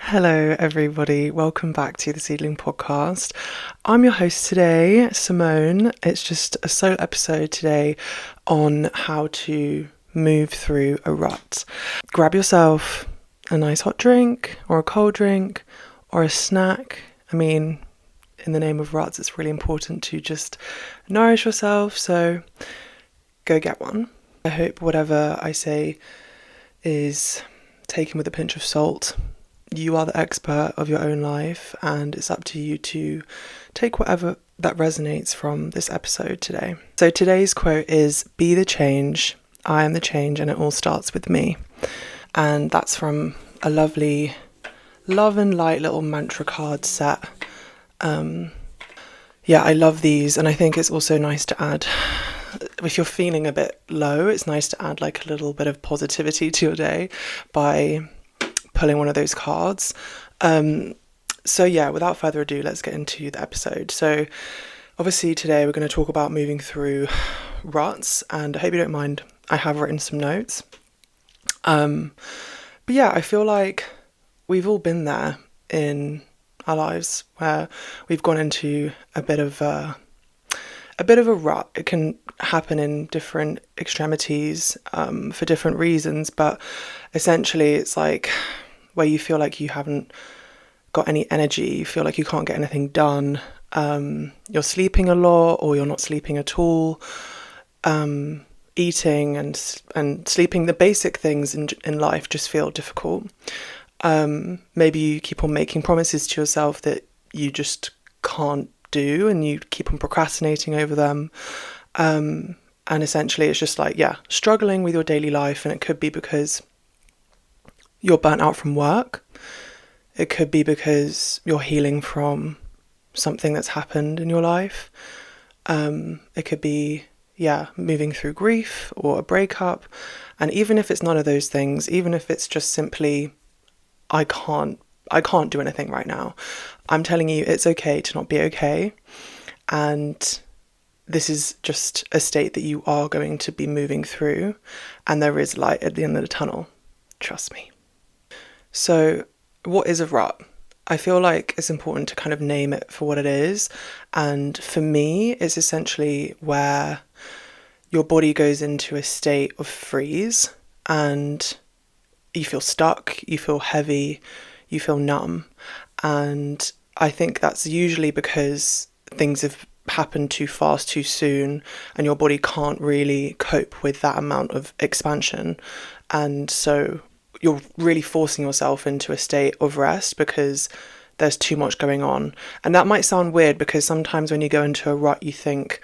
Hello, everybody. Welcome back to the Seedling Podcast. I'm your host today, Simone. It's just a solo episode today on how to move through a rut. Grab yourself a nice hot drink or a cold drink or a snack. I mean, in the name of ruts, it's really important to just nourish yourself, so go get one. I hope whatever I say is taken with a pinch of salt. You are the expert of your own life, and it's up to you to take whatever that resonates from this episode today. So today's quote is, "Be the change, I am the change, and it all starts with me." And that's from a lovely love and light little mantra card set. I love these, and I think it's also nice to add, if you're feeling a bit low, it's nice to add like a little bit of positivity to your day by pulling one of those cards. Without further ado, let's get into the episode. So obviously today we're going to talk about moving through ruts, and I hope you don't mind, I have written some notes. I feel like we've all been there in our lives where we've gone into a bit of a rut. It can happen in different extremities for different reasons, but essentially it's like where you feel like you haven't got any energy, you feel like you can't get anything done, you're sleeping a lot or you're not sleeping at all, eating and sleeping, the basic things in life just feel difficult. Maybe you keep on making promises to yourself that you just can't do, and you keep on procrastinating over them. And essentially it's just like, struggling with your daily life. And it could be because you're burnt out from work. It could be because you're healing from something that's happened in your life. It could be, moving through grief or a breakup. And even if it's none of those things, even if it's just simply, I can't do anything right now, I'm telling you, it's okay to not be okay. And this is just a state that you are going to be moving through, and there is light at the end of the tunnel. Trust me. So what is a rut? I feel like it's important to kind of name it for what it is. And for me, it's essentially where your body goes into a state of freeze and you feel stuck, you feel heavy, you feel numb. And I think that's usually because things have happened too fast, too soon, and your body can't really cope with that amount of expansion. And so you're really forcing yourself into a state of rest because there's too much going on. And that might sound weird because sometimes when you go into a rut, you think,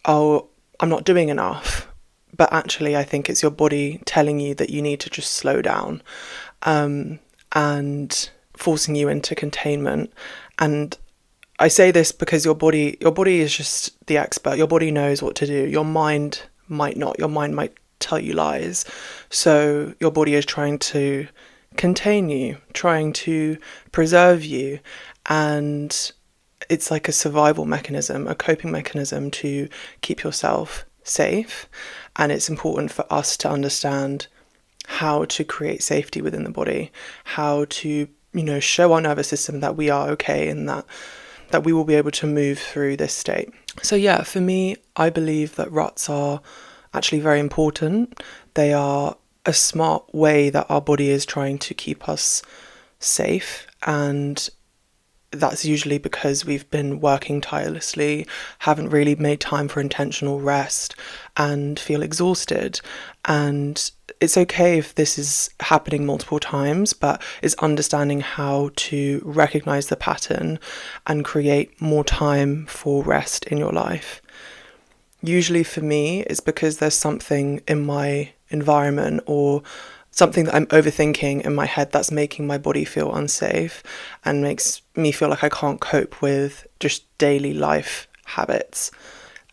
oh, I'm not doing enough. But actually, I think it's your body telling you that you need to just slow down, and forcing you into containment. And I say this because your body is just the expert. Your body knows what to do. Your mind might not. Your mind might tell you lies. So your body is trying to contain you, trying to preserve you. And it's like a survival mechanism, a coping mechanism to keep yourself safe. And it's important for us to understand how to create safety within the body, how to, show our nervous system that we are okay and that we will be able to move through this state. So for me, I believe that ruts are actually very important. They are a smart way that our body is trying to keep us safe, and that's usually because we've been working tirelessly, haven't really made time for intentional rest, and feel exhausted. And it's okay if this is happening multiple times, but it's understanding how to recognize the pattern and create more time for rest in your life. Usually for me, it's because there's something in my environment or something that I'm overthinking in my head that's making my body feel unsafe and makes me feel like I can't cope with just daily life habits.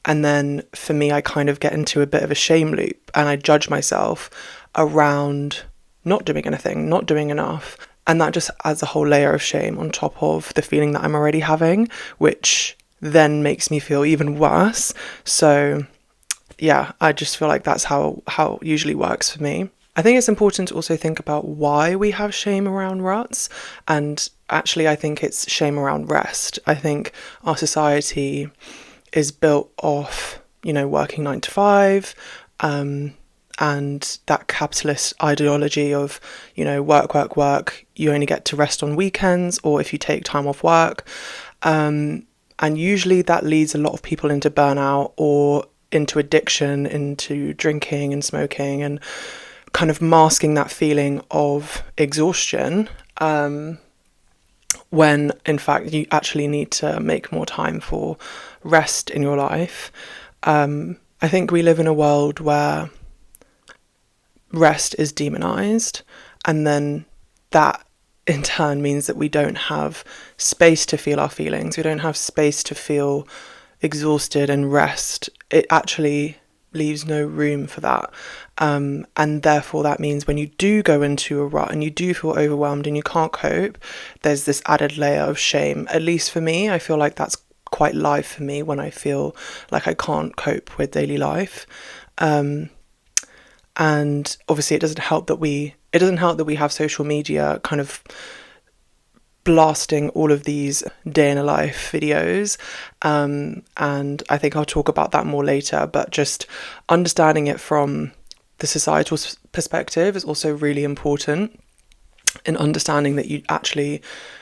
And then for me, I kind of get into a bit of a shame loop and I judge myself around not doing anything, not doing enough. And that just adds a whole layer of shame on top of the feeling that I'm already having, which then makes me feel even worse. So I just feel like that's how it usually works for me. I think it's important to also think about why we have shame around ruts. And actually, I think it's shame around rest. I think our society is built off, working 9 to 5, and that capitalist ideology of, work, work, work. You only get to rest on weekends or if you take time off work. And usually that leads a lot of people into burnout or into addiction, into drinking and smoking, and kind of masking that feeling of exhaustion, when in fact you actually need to make more time for rest in your life. I think we live in a world where rest is demonized, and then that in turn means that we don't have space to feel our feelings. We don't have space to feel exhausted and rest. It actually leaves no room for that. And therefore that means when you do go into a rut and you do feel overwhelmed and you can't cope, there's this added layer of shame. At least for me, I feel like that's quite live for me when I feel like I can't cope with daily life. And obviously it doesn't help that we have social media kind of blasting all of these day in a life videos, and I think I'll talk about that more later, but just understanding it from the societal perspective is also really important, in understanding that you actually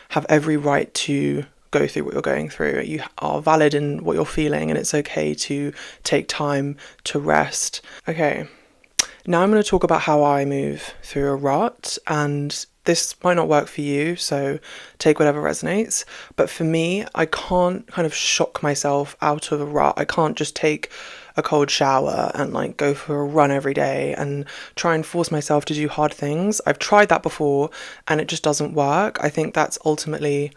have every right to go through what you're going through. You are valid in what you're feeling, and it's okay to take time to rest. Okay, now I'm going to talk about how I move through a rut, and this might not work for you, so take whatever resonates. But for me, I can't kind of shock myself out of a rut. I can't just take a cold shower and like go for a run every day and try and force myself to do hard things. I've tried that before and it just doesn't work. I think that's ultimately,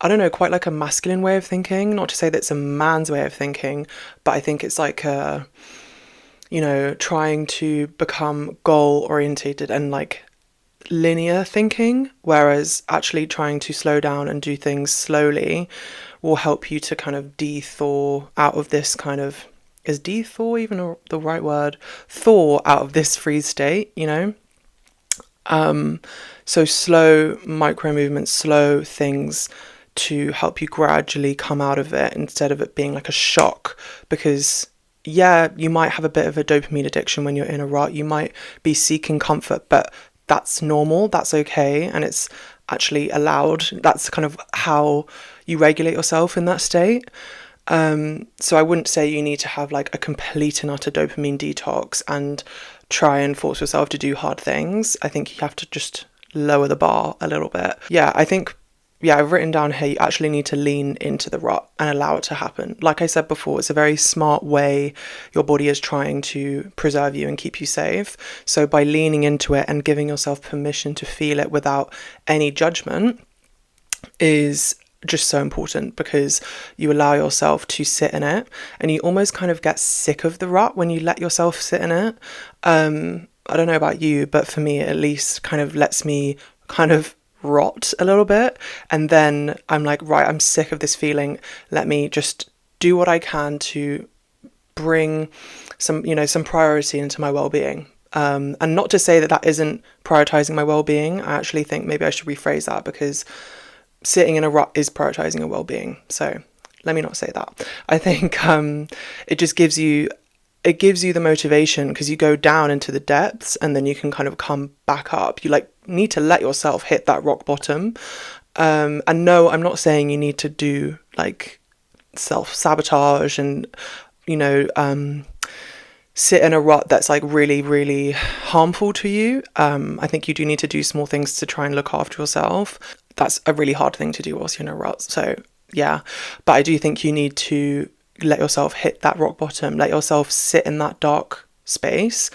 I don't know, quite like a masculine way of thinking. Not to say that it's a man's way of thinking, but I think it's like trying to become goal orientated and like linear thinking, whereas actually trying to slow down and do things slowly will help you to kind of de-thaw out of this kind of, is de-thaw even the right word? Thaw out of this freeze state, so slow micro movements, slow things to help you gradually come out of it instead of it being like a shock. Because yeah, you might have a bit of a dopamine addiction when you're in a rut, you might be seeking comfort, but that's normal, that's okay, and it's actually allowed. That's kind of how you regulate yourself in that state. So I wouldn't say you need to have like a complete and utter dopamine detox and try and force yourself to do hard things. I think you have to just lower the bar a little bit. I've written down here, you actually need to lean into the rut and allow it to happen. Like I said before, it's a very smart way your body is trying to preserve you and keep you safe. So by leaning into it and giving yourself permission to feel it without any judgment is just so important, because you allow yourself to sit in it and you almost kind of get sick of the rut when you let yourself sit in it. I don't know about you, but for me, it at least kind of lets me kind of rot a little bit, and then I'm like, right, I'm sick of this feeling, let me just do what I can to bring some priority into my well-being, and not to say that isn't prioritizing my well-being. I actually think maybe I should rephrase that, because sitting in a rut is prioritizing your well-being, so let me not say that. I think it just gives you the motivation, because you go down into the depths and then you can kind of come back up. You like need to let yourself hit that rock bottom. And no, I'm not saying you need to do like self-sabotage and, sit in a rut that's like really, really harmful to you. I think you do need to do small things to try and look after yourself. That's a really hard thing to do whilst you're in a rut. So yeah, but I do think you need to let yourself hit that rock bottom, let yourself sit in that dark space,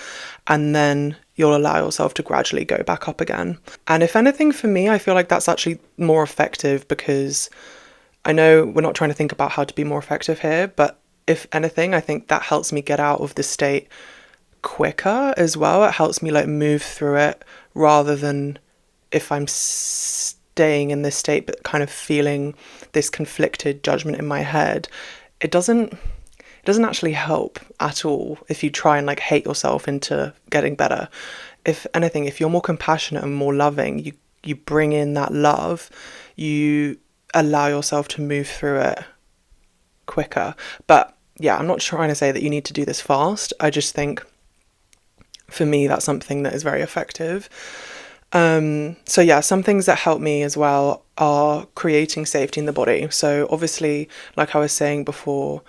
and then you'll allow yourself to gradually go back up again. And if anything, for me, I feel like that's actually more effective, because I know we're not trying to think about how to be more effective here, but if anything, I think that helps me get out of the state quicker as well. It helps me like move through it, rather than if I'm staying in this state but kind of feeling this conflicted judgment in my head. It doesn't actually help at all if you try and like hate yourself into getting better. if anything, if you're more compassionate and more loving, you bring in that love, you allow yourself to move through it quicker. But yeah, I'm not trying to say that you need to do this fast. I just think for me, that's something that is very effective. So yeah, some things that help me as well are creating safety in the body. So obviously, like I was saying before,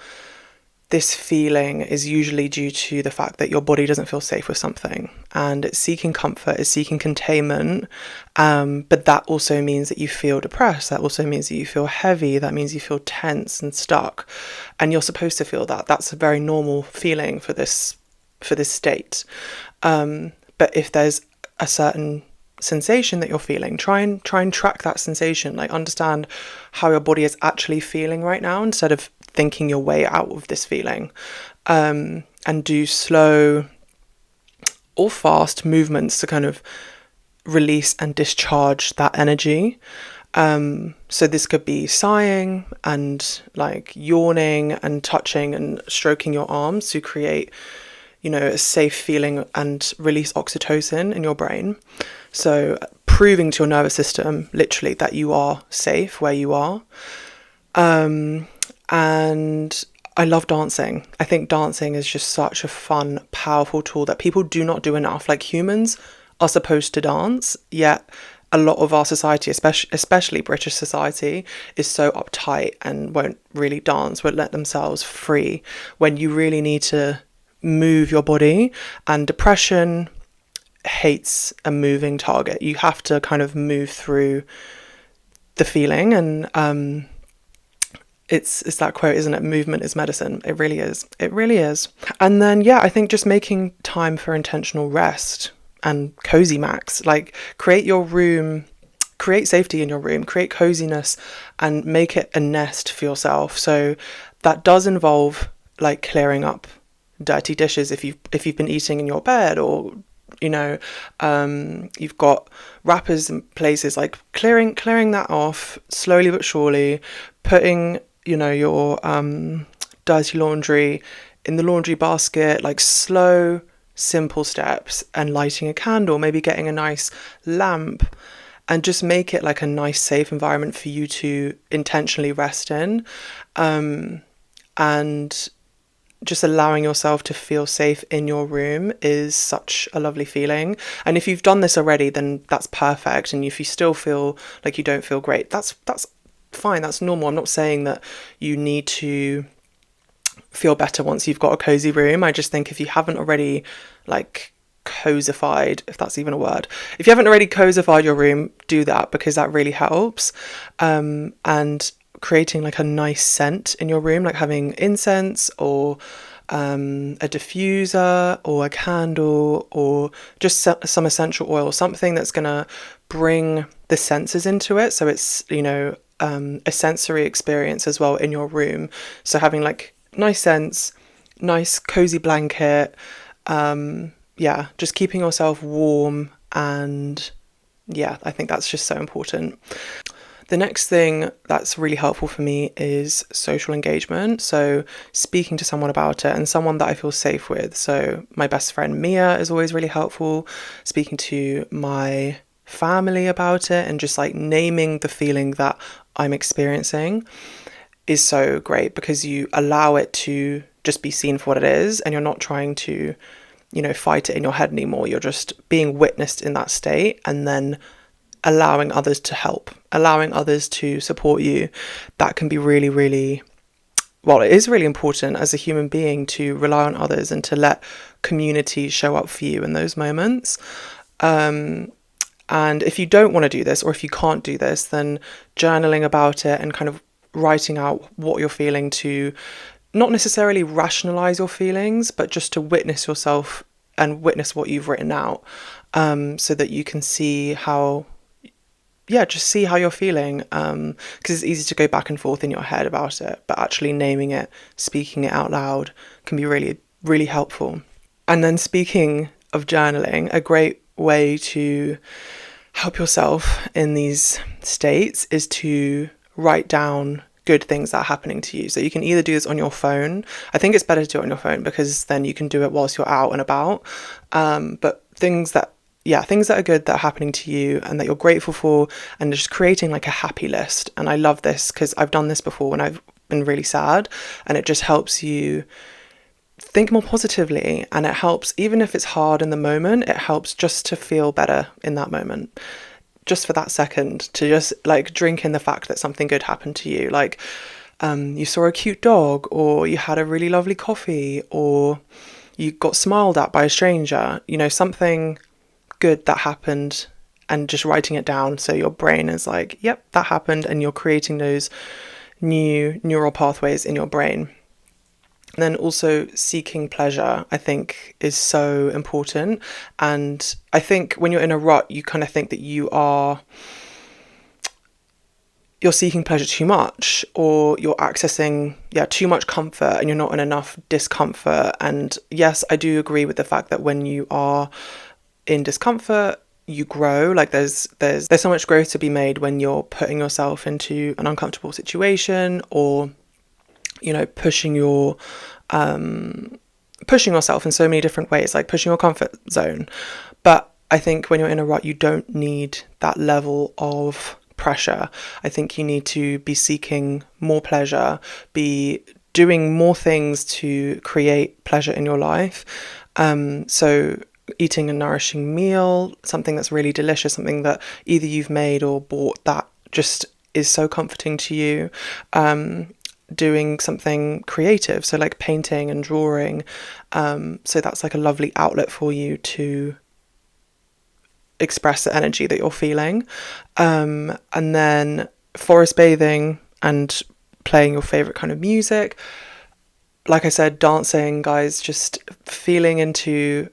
this feeling is usually due to the fact that your body doesn't feel safe with something, and it's seeking comfort, it's seeking containment. But that also means that you feel depressed. That also means that you feel heavy. That means you feel tense and stuck. And you're supposed to feel that. That's a very normal feeling for this state. But if there's a certain sensation that you're feeling, try and track that sensation. Like, understand how your body is actually feeling right now, instead of thinking your way out of this feeling. And do slow or fast movements to kind of release and discharge that energy. So this could be sighing and like yawning and touching and stroking your arms to create, a safe feeling and release oxytocin in your brain. So proving to your nervous system, literally, that you are safe where you are. And I love dancing. I think dancing is just such a fun, powerful tool that people do not do enough. Like, humans are supposed to dance, yet a lot of our society, especially British society, is so uptight and won't really dance, won't let themselves free, when you really need to move your body. And depression hates a moving target. You have to kind of move through the feeling. And it's that quote, isn't it? Movement is medicine. It really is. It really is. And then, yeah, I think just making time for intentional rest and cozy max. Like, create your room, create safety in your room, create coziness, and make it a nest for yourself. So that does involve like clearing up dirty dishes if you've been eating in your bed, or you've got wrappers in places, like clearing that off slowly but surely, putting your dirty laundry in the laundry basket, like slow, simple steps, and lighting a candle, maybe getting a nice lamp, and just make it like a nice, safe environment for you to intentionally rest in. And just allowing yourself to feel safe in your room is such a lovely feeling. And if you've done this already, then that's perfect. And if you still feel like you don't feel great, that's fine. That's normal. I'm not saying that you need to feel better once you've got a cozy room. I just think if you haven't already like cozified, if that's even a word, if you haven't already cozified your room, do that, because that really helps. And creating like a nice scent in your room, like having incense or a diffuser or a candle, or just some essential oil, something that's gonna bring the senses into it, so it's a sensory experience as well in your room. So having like nice scents, nice cozy blanket, just keeping yourself warm. And yeah, I think that's just so important. The next thing that's really helpful for me is social engagement. So speaking to someone about it, and someone that I feel safe with. So my best friend Mia is always really helpful. Speaking to my family about it and just like naming the feeling that I'm experiencing is so great, because you allow it to just be seen for what it is, and you're not trying to, fight it in your head anymore. You're just being witnessed in that state, and then allowing others to help, allowing others to support you. That can be really, really, it is really important as a human being to rely on others and to let community show up for you in those moments. And if you don't want to do this, or if you can't do this, then journaling about it and kind of writing out what you're feeling, to not necessarily rationalize your feelings, but just to witness yourself and witness what you've written out, so that you can see how you're feeling, because it's easy to go back and forth in your head about it, but actually naming it, speaking it out loud can be really, really helpful. And then, speaking of journaling, a great way to help yourself in these states is to write down good things that are happening to you. So you can either do this on your phone. I think it's better to do it on your phone, because then you can do it whilst you're out and about. But things that things that are good that are happening to you and that you're grateful for, and just creating like a happy list. And I love this because I've done this before when I've been really sad, and it just helps you think more positively, and it helps, even if it's hard in the moment, it helps just to feel better in that moment, just for that second, to just like drink in the fact that something good happened to you. Like you saw a cute dog, or you had a really lovely coffee, or you got smiled at by a stranger, something good that happened, and just writing it down so your brain is like, yep, that happened, and you're creating those new neural pathways in your brain. And then also seeking pleasure, I think, is so important. And I think when you're in a rut, you kind of think that you're seeking pleasure too much, or you're accessing too much comfort, and you're not in enough discomfort. And yes, I do agree with the fact that when you are in discomfort, you grow. Like there's so much growth to be made when you're putting yourself into an uncomfortable situation, or pushing yourself in so many different ways, like pushing your comfort zone. But I think when you're in a rut, you don't need that level of pressure. I think you need to be seeking more pleasure, be doing more things to create pleasure in your life. So eating a nourishing meal, something that's really delicious, something that either you've made or bought that just is so comforting to you. Doing something creative, so like painting and drawing. So that's like a lovely outlet for you to express the energy that you're feeling. And then forest bathing and playing your favorite kind of music. Like I said, dancing, guys, just feeling into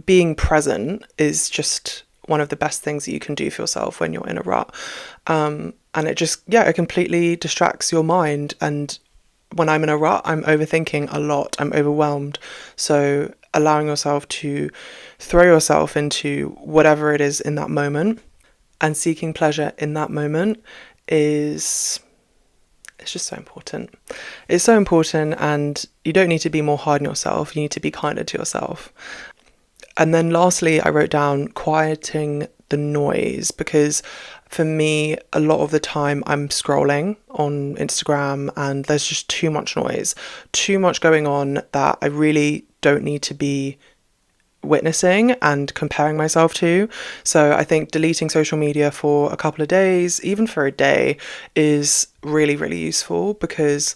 being present is just one of the best things that you can do for yourself when you're in a rut. And it just, it completely distracts your mind. And when I'm in a rut, I'm overthinking a lot. I'm overwhelmed. So allowing yourself to throw yourself into whatever it is in that moment and seeking pleasure in that moment it's just so important. It's so important, and you don't need to be more hard on yourself. You need to be kinder to yourself. And then lastly, I wrote down quieting the noise, because for me, a lot of the time I'm scrolling on Instagram and there's just too much noise, too much going on that I really don't need to be witnessing and comparing myself to. So I think deleting social media for a couple of days, even for a day, is really, really useful, because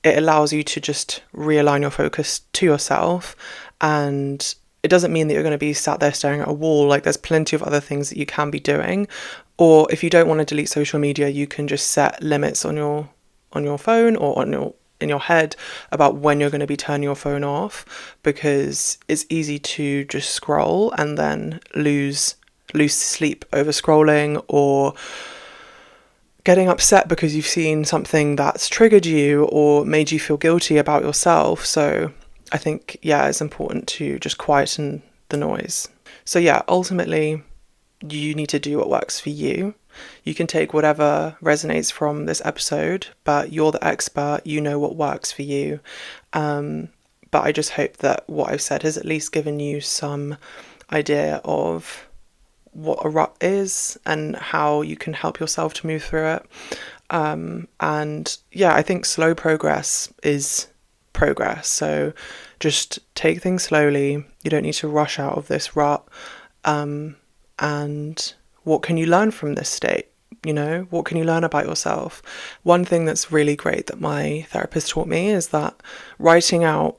it allows you to just realign your focus to yourself. And it doesn't mean that you're going to be sat there staring at a wall. Like there's plenty of other things that you can be doing. Or if you don't want to delete social media, you can just set limits on your phone or in your head about when you're going to be turning your phone off, because it's easy to just scroll and then lose sleep over scrolling, or getting upset because you've seen something that's triggered you or made you feel guilty about yourself. So I think, it's important to just quieten the noise. So ultimately, you need to do what works for you. You can take whatever resonates from this episode, but you're the expert, you know what works for you. But I just hope that what I've said has at least given you some idea of what a rut is and how you can help yourself to move through it. I think slow progress is progress. So just take things slowly. You don't need to rush out of this rut. And what can you learn from this state? What can you learn about yourself? One thing that's really great that my therapist taught me is that writing out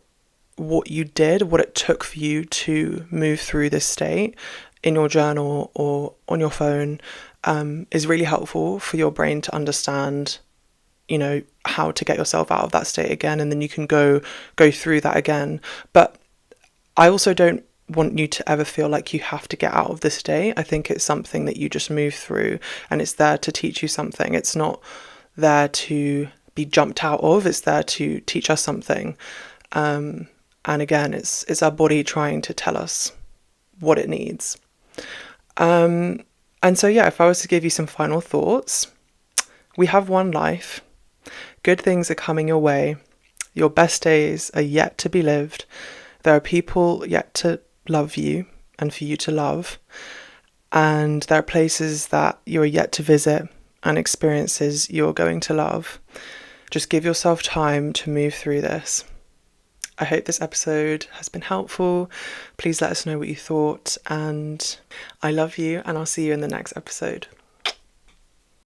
what you did, what it took for you to move through this state in your journal or on your phone, is really helpful for your brain to understand, how to get yourself out of that state again, and then you can go through that again. But I also don't want you to ever feel like you have to get out of this state. I think it's something that you just move through, and it's there to teach you something. It's not there to be jumped out of, it's there to teach us something. And again, it's our body trying to tell us what it needs. And so, if I was to give you some final thoughts, we have one life. Good things are coming your way. Your best days are yet to be lived. There are people yet to love you and for you to love. And there are places that you are yet to visit and experiences you're going to love. Just give yourself time to move through this. I hope this episode has been helpful. Please let us know what you thought, and I love you, and I'll see you in the next episode.